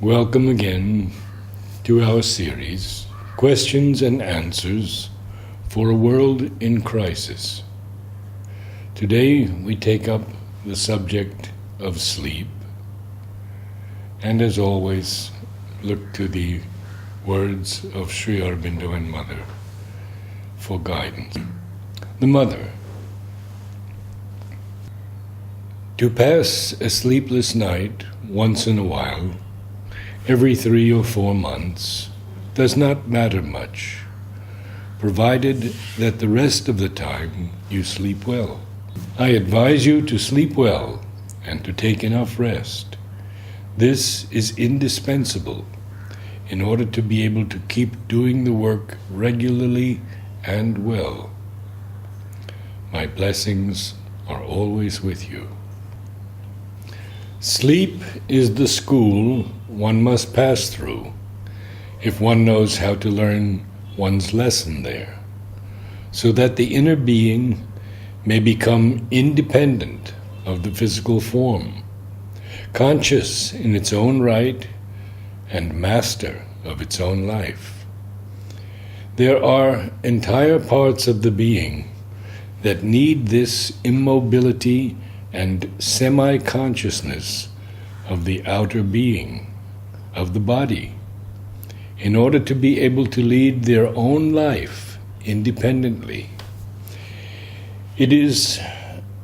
Welcome again to our series, Questions and Answers for a World in Crisis. Today we take up the subject of sleep, and as always, look to the words of Sri Aurobindo and Mother for guidance. The Mother. To pass a sleepless night once in a while, every 3 or 4 months, does not matter much, provided that the rest of the time you sleep well. I advise you to sleep well and to take enough rest. This is indispensable in order to be able to keep doing the work regularly and well. My blessings are always with you. Sleep is the school one must pass through if one knows how to learn one's lesson there, so that the inner being may become independent of the physical form, conscious in its own right and master of its own life. There are entire parts of the being that need this immobility and semi-consciousness of the outer being, of the body, in order to be able to lead their own life independently. It is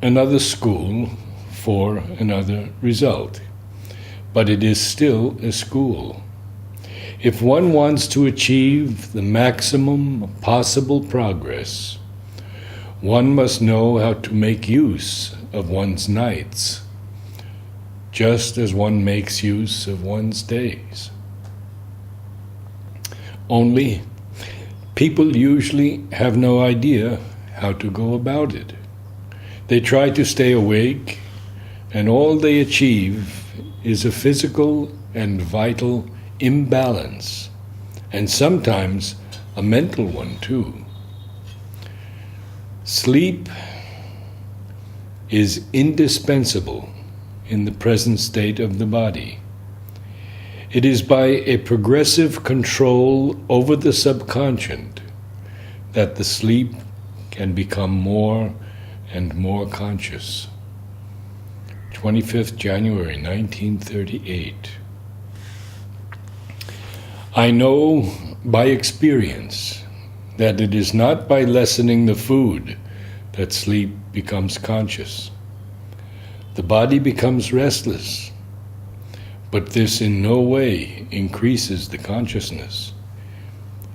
another school for another result, but it is still a school. If one wants to achieve the maximum possible progress, one must know how to make use of one's nights, just as one makes use of one's days. Only, people usually have no idea how to go about it. They try to stay awake, and all they achieve is a physical and vital imbalance, and sometimes a mental one too. Sleep is indispensable in the present state of the body. It is by a progressive control over the subconscious that the sleep can become more and more conscious. 25th January 1938. I know by experience that it is not by lessening the food that sleep becomes conscious. The body becomes restless, but this in no way increases the consciousness.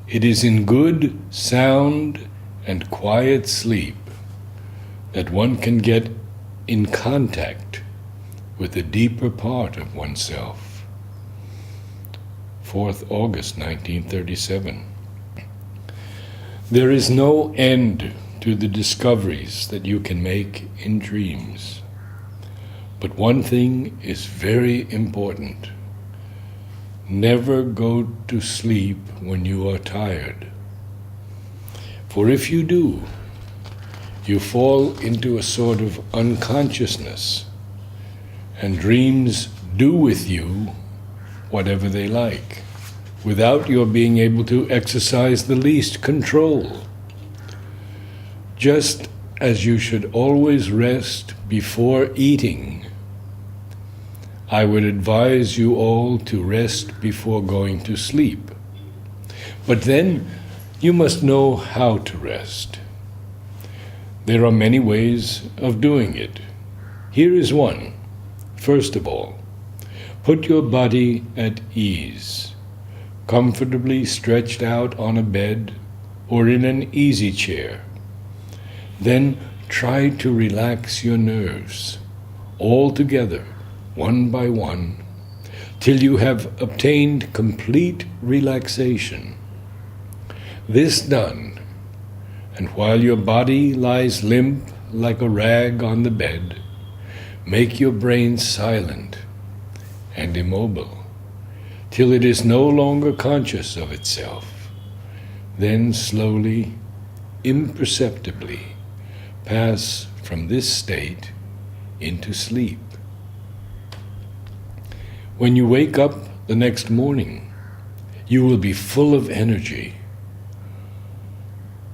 It is in good, sound, and quiet sleep that one can get in contact with the deeper part of oneself. 4th August 1937. There is no end to the discoveries that you can make in dreams. But one thing is very important. Never go to sleep when you are tired. For if you do, you fall into a sort of unconsciousness, and dreams do with you whatever they like, without your being able to exercise the least control. Just as you should always rest before eating, I would advise you all to rest before going to sleep. But then you must know how to rest. There are many ways of doing it. Here is one. First of all, put your body at ease, comfortably stretched out on a bed or in an easy chair. Then try to relax your nerves, all together, one by one, till you have obtained complete relaxation. This done, and while your body lies limp like a rag on the bed, make your brain silent and immobile, till it is no longer conscious of itself. Then slowly, imperceptibly, pass from this state into sleep. When you wake up the next morning. You will be full of energy.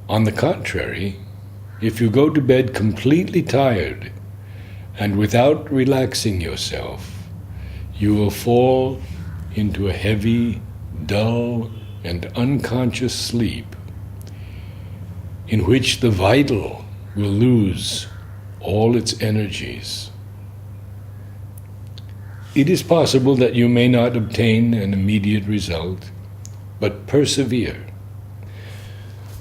On the contrary, if you go to bed completely tired and without relaxing yourself, you will fall into a heavy, dull, and unconscious sleep in which the vital will lose all its energies. It is possible that you may not obtain an immediate result, but persevere.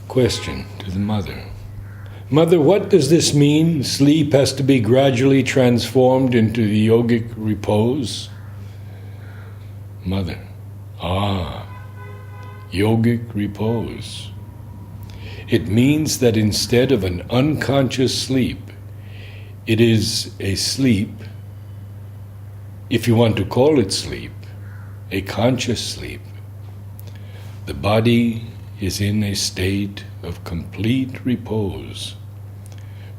Question to the mother. Mother, what does this mean? Sleep has to be gradually transformed into the yogic repose? Mother. Yogic repose. It means that instead of an unconscious sleep, it is a sleep, if you want to call it sleep, a conscious sleep. The body is in a state of complete repose,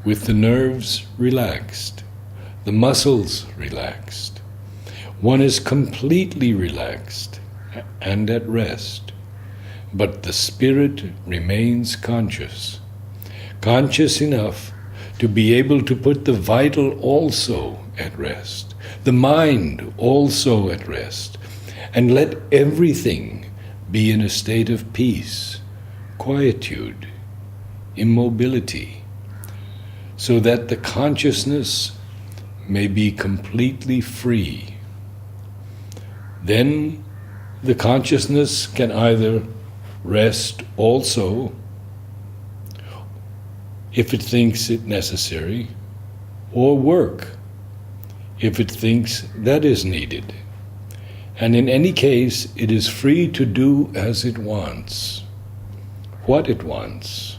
with the nerves relaxed, the muscles relaxed. One is completely relaxed and at rest, but the spirit remains conscious, conscious enough to be able to put the vital also at rest, the mind also at rest, and let everything be in a state of peace, quietude, immobility, so that the consciousness may be completely free. Then the consciousness can either rest also, if it thinks it necessary, or work, if it thinks that is needed. And in any case, it is free to do as it wants, what it wants,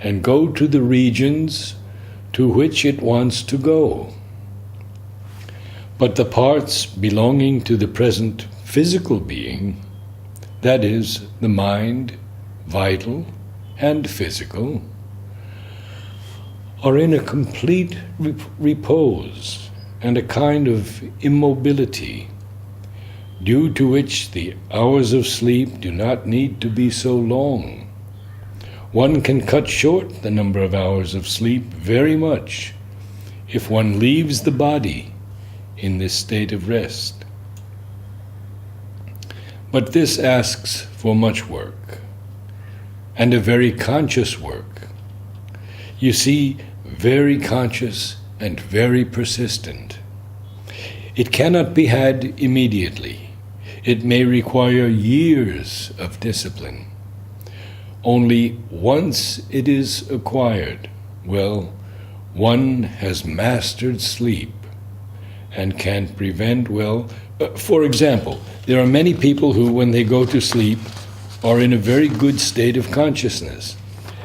and go to the regions to which it wants to go. But the parts belonging to the present physical being, that is, the mind, vital and physical, are in a complete repose and a kind of immobility, due to which the hours of sleep do not need to be so long. One can cut short the number of hours of sleep very much if one leaves the body in this state of rest. But this asks for much work, and a very conscious work. You see, very conscious and very persistent. It cannot be had immediately. It may require years of discipline. Only once it is acquired, well, one has mastered sleep and can prevent, for example, there are many people who, when they go to sleep, are in a very good state of consciousness.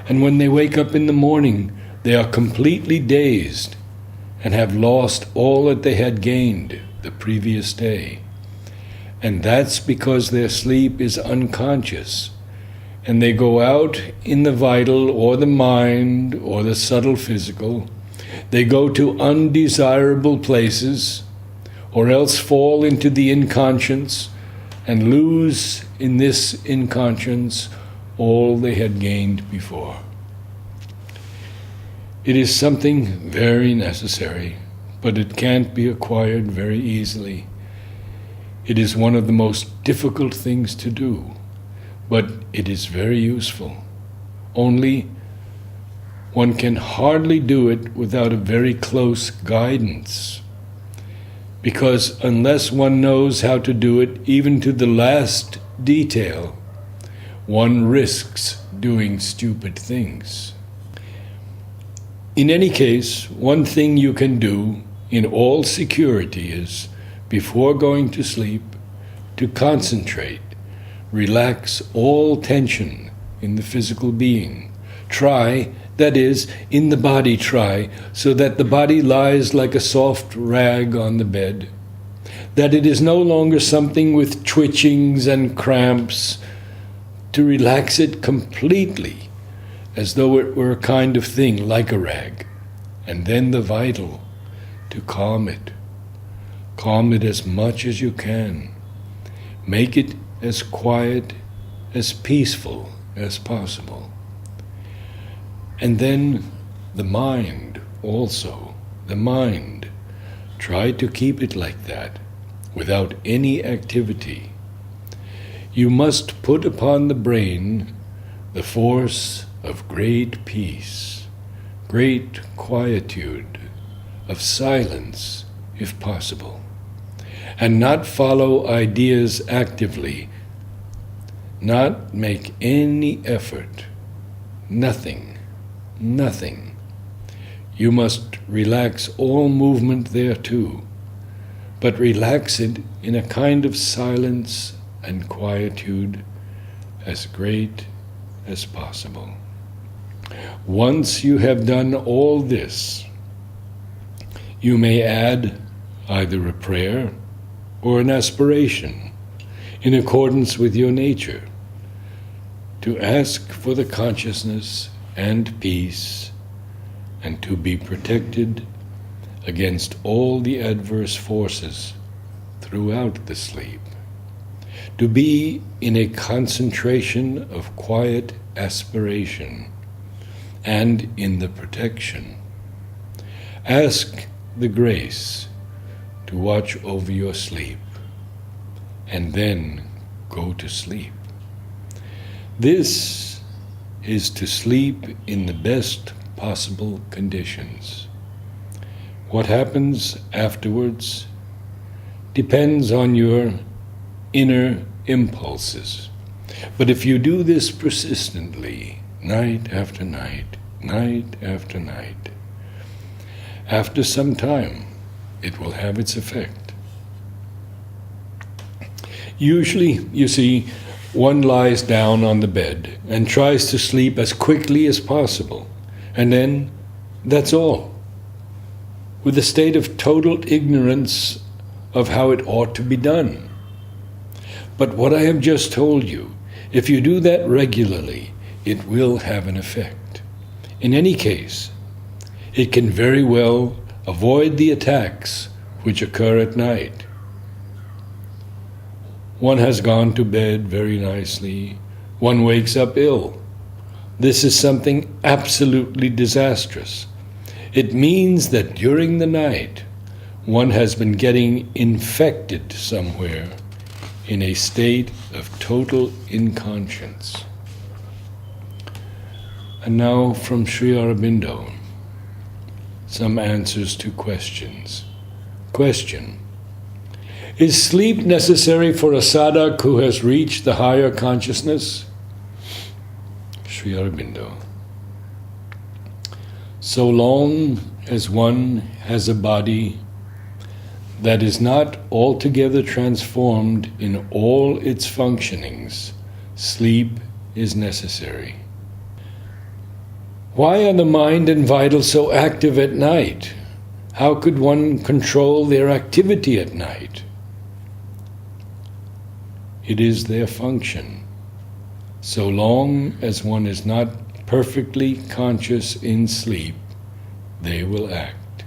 And when they wake up in the morning, they are completely dazed and have lost all that they had gained the previous day. And that's because their sleep is unconscious, and they go out in the vital or the mind or the subtle physical. They go to undesirable places, or else fall into the inconscience and lose in this inconscience all they had gained before. It is something very necessary, but it can't be acquired very easily. It is one of the most difficult things to do, but it is very useful. Only one can hardly do it without a very close guidance, because unless one knows how to do it, even to the last detail, one risks doing stupid things. In any case, one thing you can do in all security is, before going to sleep, to concentrate, relax all tension in the physical being. Try, that is, in the body try, so that the body lies like a soft rag on the bed, that it is no longer something with twitchings and cramps, to relax it completely, as though it were a kind of thing like a rag, and then the vital, to calm it as much as you can, Make it as quiet, as peaceful as possible. And then the mind also, the mind, try to keep it like that, without any activity. You must put upon the brain the force of great peace, great quietude, of silence, if possible, and not follow ideas actively, not make any effort, nothing. You must relax all movement there too, but relax it in a kind of silence and quietude as great as possible. Once you have done all this, you may add either a prayer or an aspiration in accordance with your nature to ask for the consciousness and peace, and to be protected against all the adverse forces throughout the sleep, to be in a concentration of quiet aspiration and in the protection. Ask the grace to watch over your sleep, and then go to sleep. This is to sleep in the best possible conditions. What happens afterwards depends on your inner impulses. But if you do this persistently, night after night, night after night, after some time, it will have its effect. Usually, you see, one lies down on the bed and tries to sleep as quickly as possible, and then that's all, with a state of total ignorance of how it ought to be done. But what I have just told you, if you do that regularly, it will have an effect. In any case, it can very well avoid the attacks which occur at night. One has gone to bed very nicely. One wakes up ill. This is something absolutely disastrous. It means that during the night, one has been getting infected somewhere in a state of total inconscience. And now from Sri Aurobindo, some answers to questions. Question: is sleep necessary for a sadhak who has reached the higher consciousness? Sri Aurobindo: so long as one has a body that is not altogether transformed in all its functionings, sleep is necessary. Why are the mind and vitals so active at night? How could one control their activity at night? It is their function. So long as one is not perfectly conscious in sleep, they will act.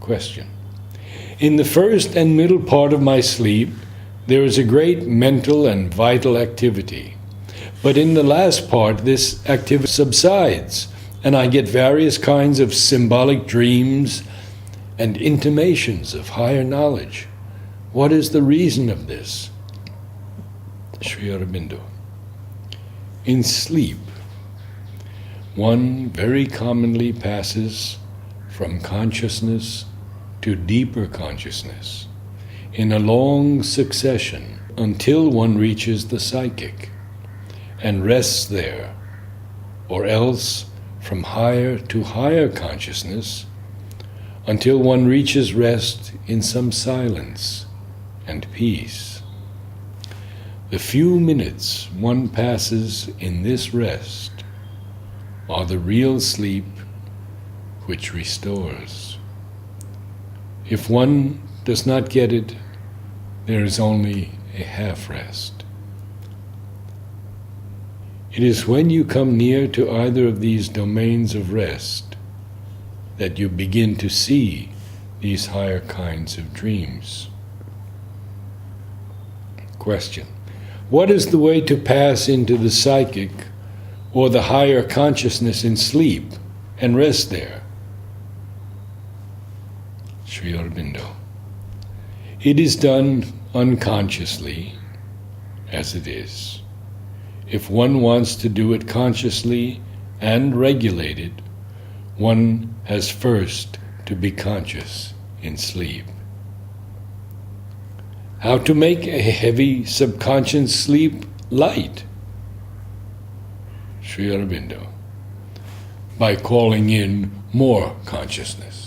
Question: in the first and middle part of my sleep, there is a great mental and vital activity. But in the last part, this activity subsides, and I get various kinds of symbolic dreams and intimations of higher knowledge. What is the reason of this? Sri Aurobindo: in sleep, one very commonly passes from consciousness to deeper consciousness in a long succession until one reaches the psychic and rests there, or else from higher to higher consciousness until one reaches rest in some silence and peace. The few minutes one passes in this rest are the real sleep which restores. If one does not get it, there is only a half rest. It is when you come near to either of these domains of rest that you begin to see these higher kinds of dreams. question. What is the way to pass into the psychic or the higher consciousness in sleep and rest there? Sri Aurobindo. It is done unconsciously, as it is. If one wants to do it consciously and regulated, one has first to be conscious in sleep. How to make a heavy subconscious sleep light? Sri Aurobindo. By calling in more consciousness.